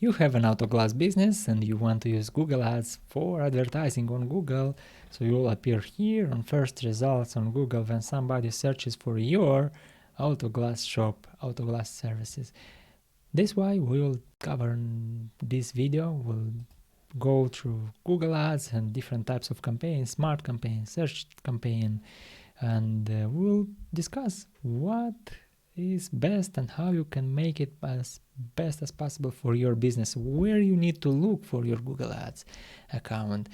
You have an auto glass business and you want to use Google Ads for advertising on Google, so you will appear here on first results on Google when somebody searches for your auto glass shop, auto glass services. This why we will cover in this video. We'll go through Google Ads and different types of campaigns, smart campaign, search campaign, and we'll discuss what is best and how you can make it as best as possible for your business, where you need to look for your Google Ads account.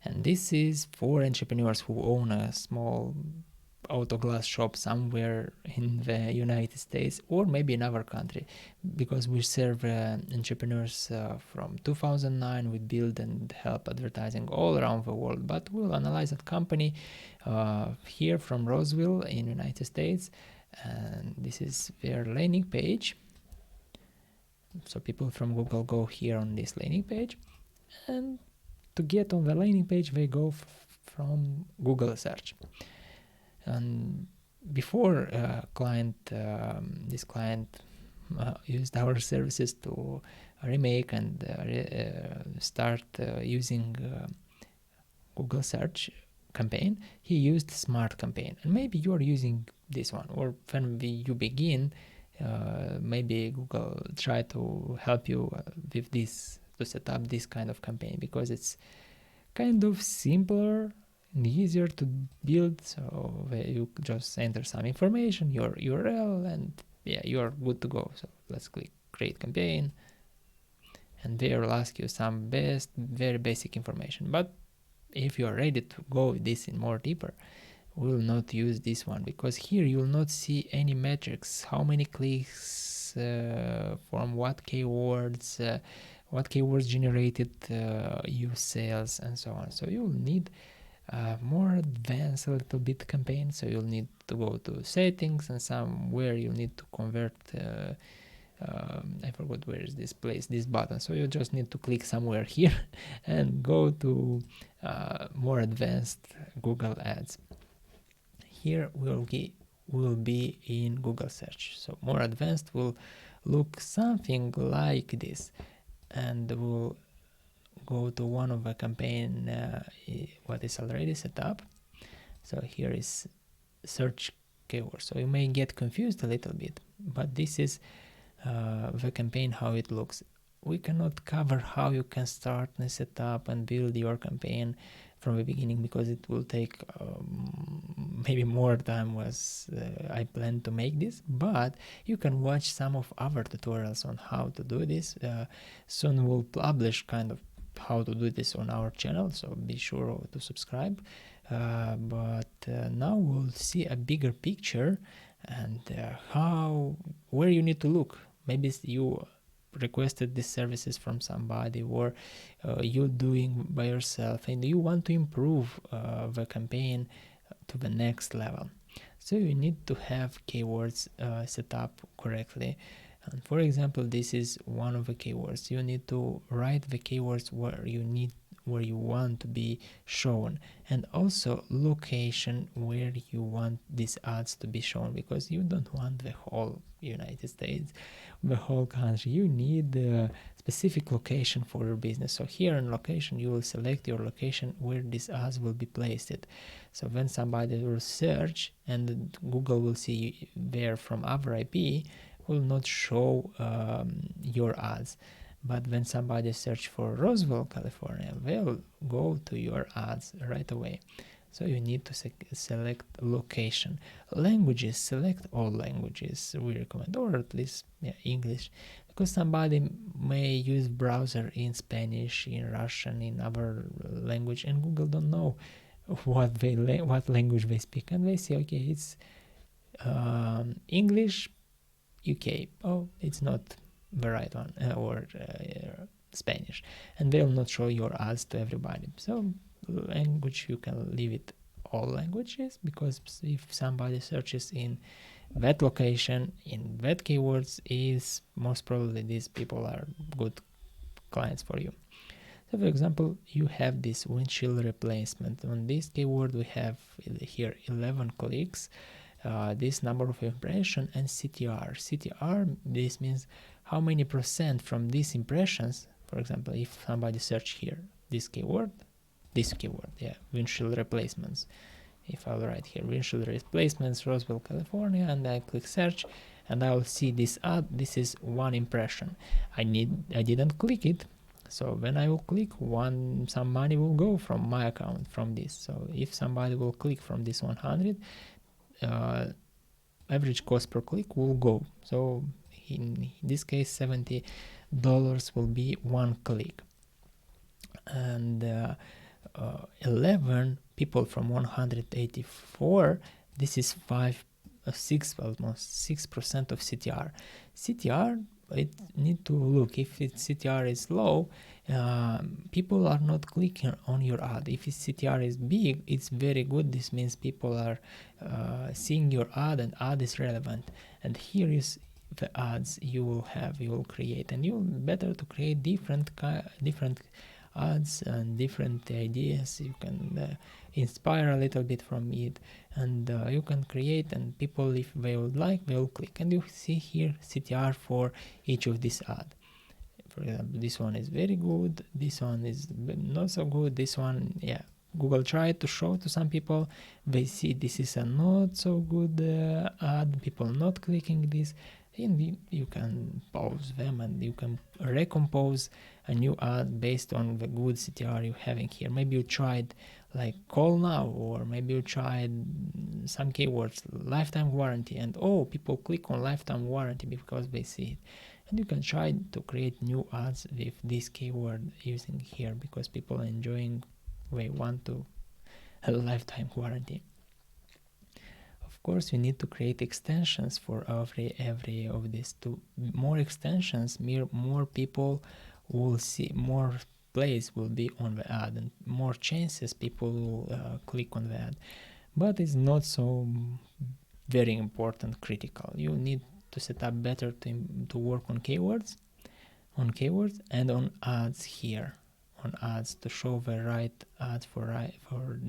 And this is for entrepreneurs who own a small auto glass shop somewhere in the United States or maybe in our country, because we serve entrepreneurs from 2009. We build and help advertising all around the world, but we'll analyze that company here from Roseville in United States, and this is their landing page. So people from Google go here on this landing page, and to get on the landing page they go from Google search. And before this client used our services to remake and start using Google search campaign, he used smart campaign, and maybe you are using this one, or when you begin, maybe Google try to help you with this, to set up this kind of campaign, because it's kind of simpler and easier to build. So you just enter some information, your URL, and yeah, you are good to go. So let's click create campaign, and there will ask you some very basic information. But if you are ready to go with this in more deeper, we will not use this one, because here you will not see any metrics, how many clicks from what keywords generated you sales, and so on. So you'll need more advanced a little bit campaign. So you'll need to go to settings, and somewhere you need to convert I forgot where is this place, this button. So you just need to click somewhere here and go to more advanced Google Ads. Here will be in Google search. So more advanced will look something like this, and we'll go to one of the campaign what is already set up. So here is search keyword. So you may get confused a little bit, but this is the campaign, how it looks. We cannot cover how you can start and set up and build your campaign from the beginning, because it will take maybe more time was I plan to make this, but you can watch some of our tutorials on how to do this. Soon we'll publish kind of how to do this on our channel, so be sure to subscribe. But now we'll see a bigger picture and where you need to look. Maybe you requested these services from somebody, or you doing by yourself, and you want to improve the campaign to the next level. So you need to have keywords set up correctly. And for example, this is one of the keywords. You need to write the keywords where you want to be shown, and also location where you want these ads to be shown, because you don't want the whole United States, the whole country. You need a specific location for your business. So here in location, you will select your location where these ads will be placed. So when somebody will search and Google will see there from our IP, will not show your ads. But when somebody search for Roseville, California, they'll go to your ads right away. So you need to select location. Languages, select all languages we recommend, or at least English, because somebody may use browser in Spanish, in Russian, in other language, and Google don't know what language they speak, and they say, okay, it's English, UK. Oh, it's not the right one, or Spanish, and they'll not show your ads to everybody. So language, you can leave it all languages, because if somebody searches in that location, in that keywords, is most probably these people are good clients for you. So for example, you have this windshield replacement. On this keyword we have here 11 clicks, this number of impression, and CTR. CTR, this means how many percent from these impressions, for example, if somebody search here this keyword, windshield replacements. If I'll write here windshield replacements, Roswell, California, and I click search, and I will see this ad. This is one impression. I didn't click it, so when I will click some money will go from my account from this. So if somebody will click from this 100, average cost per click will go. So in this case, $70 will be one click, and 11 people from 184. This is almost 6% of CTR. CTR, it need to look if its CTR is low. People are not clicking on your ad. If its CTR is big, it's very good. This means people are seeing your ad, and ad is relevant. And here is the ads you will create, and you better to create different ads and different ideas. You can inspire a little bit from it, and you can create, and people, if they would like, they will click. And you see here CTR for each of these ad. For example, this one is very good, this one is not so good, this one, yeah, Google tried to show to some people, they see this is a not so good ad, people not clicking this, and you can pause them, and you can recompose a new ad based on the good CTR you're having here. Maybe you tried like call now, or maybe you tried some keywords, lifetime warranty, and people click on lifetime warranty because they see it. And you can try to create new ads with this keyword using here, because people are enjoying, they want to have a lifetime warranty. Of course, you need to create extensions for every of these. More extensions, more people will see, more plays will be on the ad, and more chances people will click on the ad. But it's not so very important, critical. You need to set up better to work on keywords, and on ads here, on ads to show the right ads for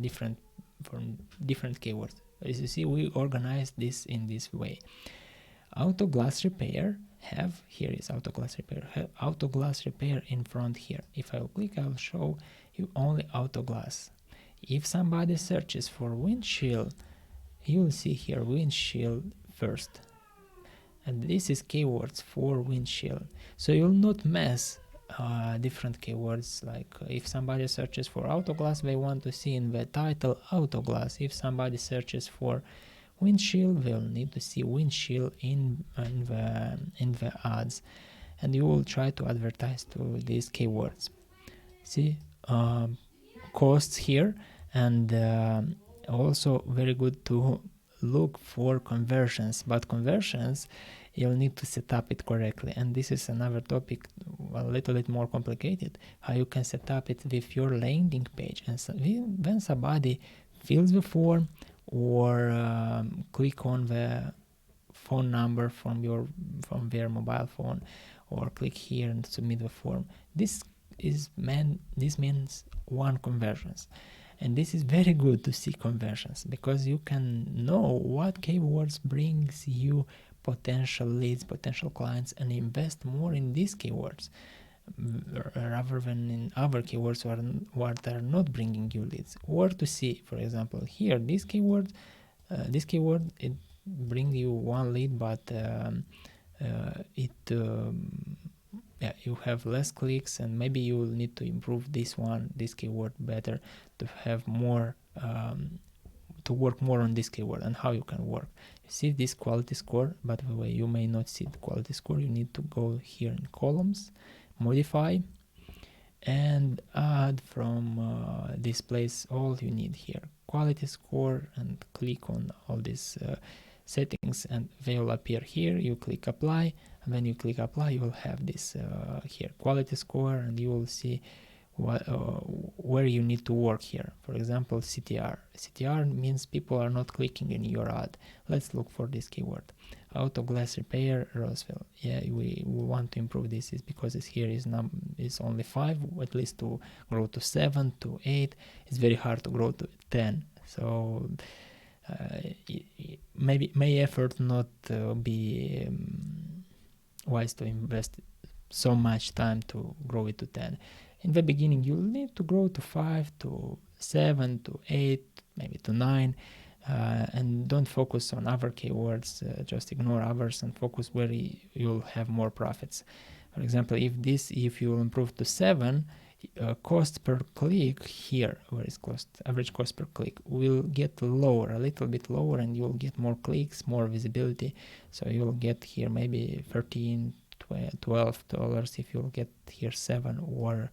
different keywords. As you see, we organize this in this way. Auto glass repair here is auto glass repair. Auto glass repair in front here. If I will click, I will show you only auto glass. If somebody searches for windshield, you will see here windshield first. And this is keywords for windshield. So you'll not mess different keywords. Like if somebody searches for auto glass, they want to see in the title auto glass. If somebody searches for windshield, they'll need to see windshield in the ads, and you will try to advertise to these keywords. See costs here, and also very good to look for conversions, but conversions you'll need to set up it correctly, and this is another topic, a little bit more complicated, how you can set up it with your landing page. And so when somebody fills the form or click on the phone number from their mobile phone, or click here and submit the form, this means one conversions. And this is very good to see conversions, because you can know what keywords brings you potential leads, potential clients, and invest more in these keywords rather than in other keywords what are not bringing you leads. Or to see, for example, here this keyword it brings you one lead, but you have less clicks, and maybe you will need to improve this keyword better to have more to work more on this keyword. And how you can work, you see this quality score. By the way, you may not see the quality score. You need to go here in columns, modify, and add from this place all you need here, quality score, and click on all these settings, and they will appear here. You click apply, and when you click apply, you will have this here quality score, and you will see where you need to work here. For example, CTR. CTR means people are not clicking in your ad. Let's look for this keyword, auto glass repair, Roswell. Yeah, we want to improve this, is because here is only 5, at least to grow to 7 to 8. It's very hard to grow to 10. So may effort not be wise to invest so much time to grow it to 10. In the beginning, you'll need to grow to 5, to 7, to 8, maybe to 9, and don't focus on other keywords, just ignore others and focus where you'll have more profits. For example, if you improve to 7, cost per click here, where is cost, average cost per click, will get lower, a little bit lower, and you'll get more clicks, more visibility. So you'll get here maybe $13, $12 if you'll get here 7 or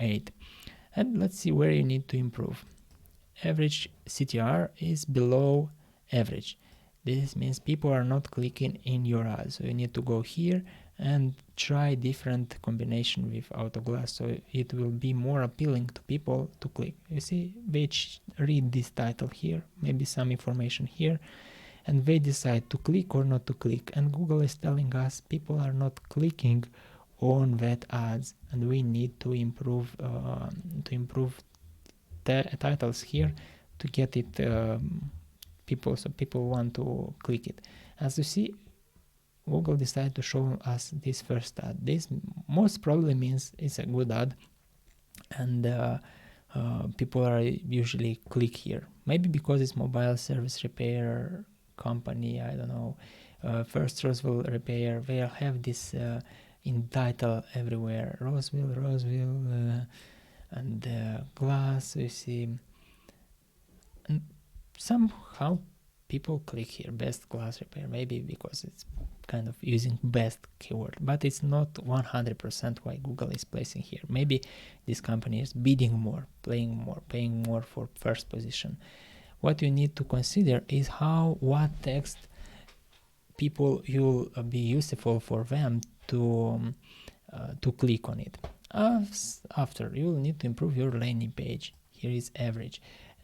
8. And let's see where you need to improve. Average CTR is below average. This means people are not clicking in your ad. So you need to go here and try different combination with Autoglass, so it will be more appealing to people to click. You see, they read this title here, maybe some information here, and they decide to click or not to click. And Google is telling us people are not clicking on that ads, and we need to improve titles here to get it so people want to click it. As you see, Google decided to show us this first ad. This most probably means it's a good ad, and people are usually click here. Maybe because it's mobile service repair company, I don't know. First Roseville Repair, they have this in title everywhere. Roseville, and glass, you see. And somehow people click here, best glass repair, maybe because it's kind of using best keyword, but it's not 100% why Google is placing here. Maybe this company is bidding more, paying more for first position. What you need to consider is what text people will be useful for them to click on it. After, you will need to improve your landing page. Here is average.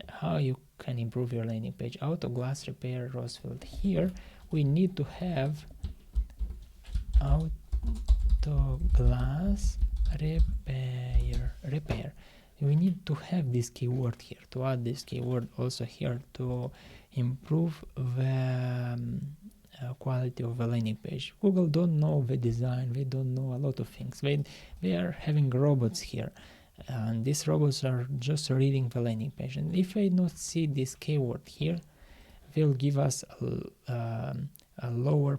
How you can improve your landing page? Autoglass repair Rosefield. Here we need to have autoglass repair. We need to have this keyword here, to add this keyword also here to improve the quality of the landing page. Google don't know the design, they don't know a lot of things. They are having robots here, and these robots are just reading the landing page, and if they not see this keyword here, they'll give us a lower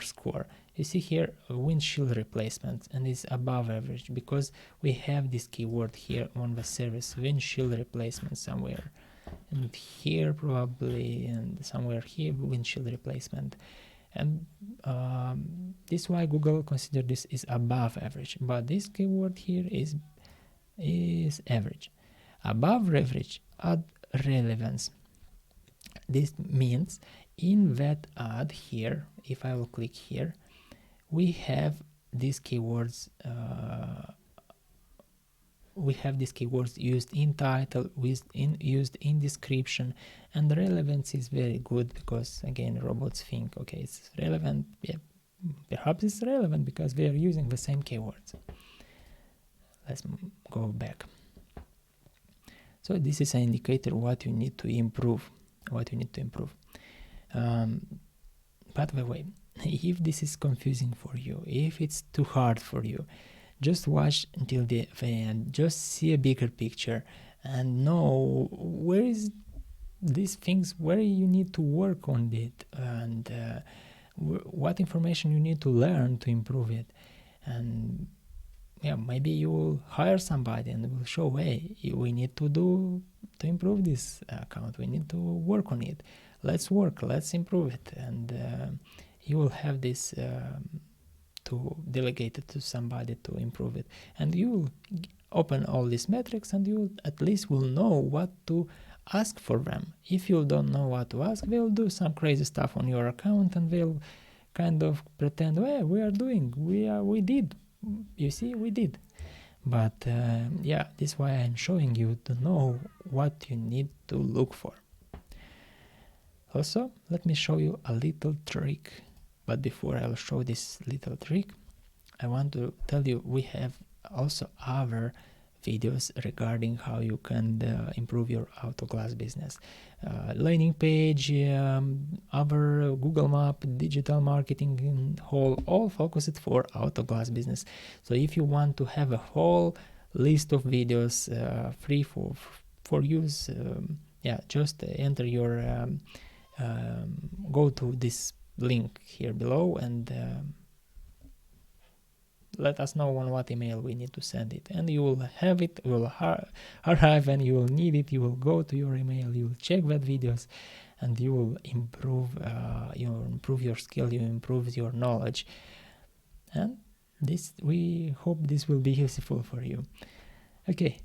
score. You see here windshield replacement, and it's above average because we have this keyword here on the service, windshield replacement somewhere, and here probably, and somewhere here windshield replacement, and this is why Google consider this is above average, but this keyword here is average. Above average, add relevance. This means in that ad here, if I will click here, we have these keywords used in title, used in description, and the relevance is very good because again robots think, okay, it's relevant, yeah, perhaps it's relevant because they are using the same keywords. Let's go back. So this is an indicator what you need to improve. By the way, if this is confusing for you, if it's too hard for you, just watch until the end, just see a bigger picture and know where is these things, where you need to work on it, and what information you need to learn to improve it. And yeah, maybe you will hire somebody and will show, hey, we need to improve this account, we need to work on it, let's improve it, and you will have this to delegate it to somebody to improve it, and you will open all these metrics, and you at least will know what to ask for them. If you don't know what to ask, they'll do some crazy stuff on your account, and they'll kind of pretend, well, we did, you see, we did. But yeah, this is why I'm showing you to know what you need to look for. Also, let me show you a little trick. But before I'll show this little trick, I want to tell you we have also other videos regarding how you can improve your auto glass business. Landing page, our Google Map, digital marketing in whole, all focused for auto glass business. So if you want to have a whole list of videos free for use, just enter your go to this link here below and let us know on what email we need to send it, and you will have it, will arrive, and you will need it. You will go to your email, you will check that videos, and you will improve your skill, you improve your knowledge, and we hope this will be useful for you. Okay,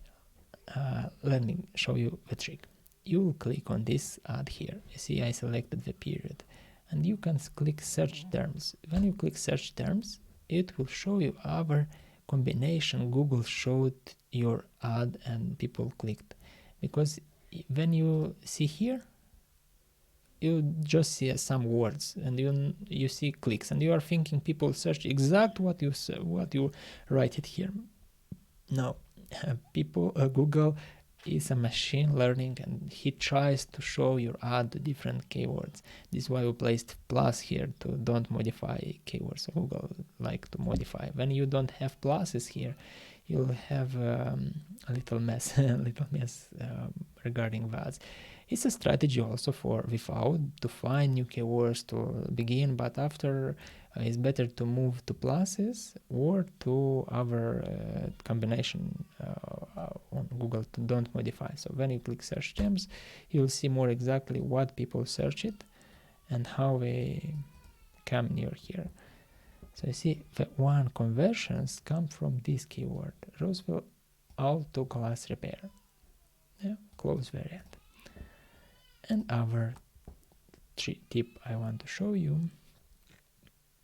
let me show you the trick. You will click on this ad here. You see I selected the period, and you can click search terms. When you click search terms, it will show you our combination Google showed your ad and people clicked. Because when you see here, you just see some words and you see clicks, and you are thinking people search exactly what you write it here. No, Google is a machine learning, and he tries to show your ad to different keywords. This is why we placed plus here to don't modify keywords. So Google like to modify. When you don't have pluses here, you'll have a little mess regarding that. It's a strategy also for without to find new keywords to begin, but after it's better to move to pluses or to our combination on Google to don't modify. So when you click search terms, you'll see more exactly what people search it and how they come near here. So you see the one conversions come from this keyword, Roseville auto glass repair. Close variant. And our tip I want to show you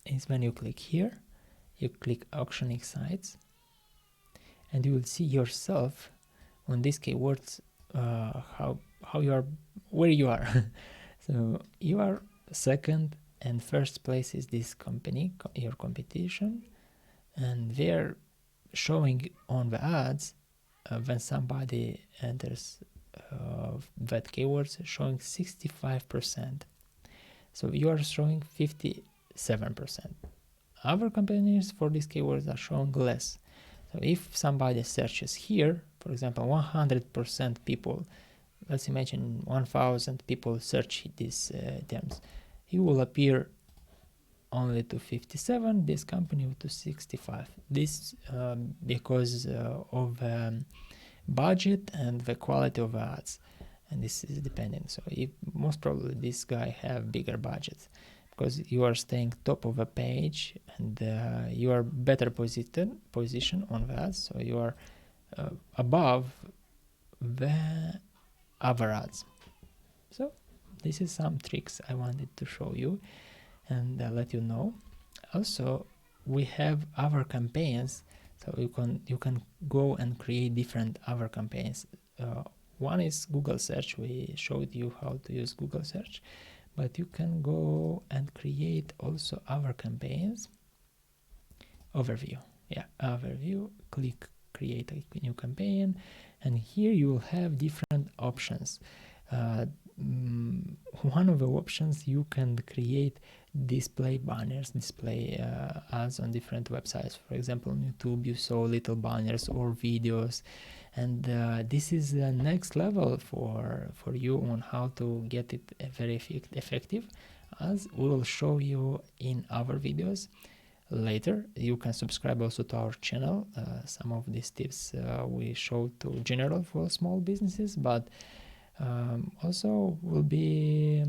is when you click here, you click auctioning sites, and you will see yourself on these keywords how you are, where you are. So you are second and first place is this company, your competition, and they're showing on the ads when somebody enters that keywords, showing 65%. So you are showing 57%. Other companies for these keywords are showing less. So if somebody searches here, for example, 100% people, let's imagine 1,000 people search these terms, he will appear only to 57, this company to 65. This because of budget and the quality of ads, and this is dependent. So most probably this guy have bigger budgets because you are staying top of a page and you are better position on that, so you are above the other ads. So this is some tricks I wanted to show you and let you know. Also, we have other campaigns, so you can go and create different other campaigns. One is Google search. We showed you how to use Google search, but you can go and create also other campaigns. Overview, overview, click create a new campaign, and here you will have different options. One of the options, you can create display banners, display ads on different websites. For example, on YouTube you saw little banners or videos, and this is the next level for you on how to get it very effective, as we will show you in our videos later. You can subscribe also to our channel. Some of these tips we show to general for small businesses, but also will be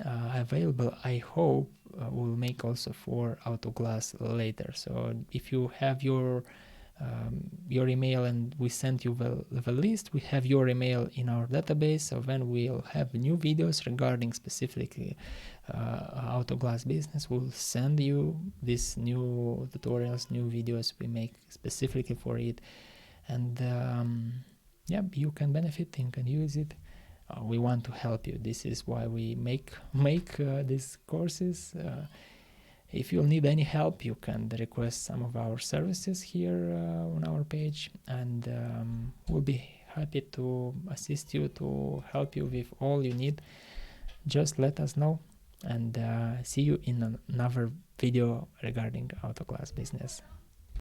available, I hope, we'll make also for auto glass later. So if you have your email and we send you the list, we have your email in our database, so when we'll have new videos regarding specifically auto glass business, we'll send you these new tutorials, new videos we make specifically for it, and you can benefit and can use it. We want to help you. This is why we make these courses. If you'll need any help, you can request some of our services here on our page, and we'll be happy to assist you, to help you with all you need. Just let us know, and see you in another video regarding AutoClass business.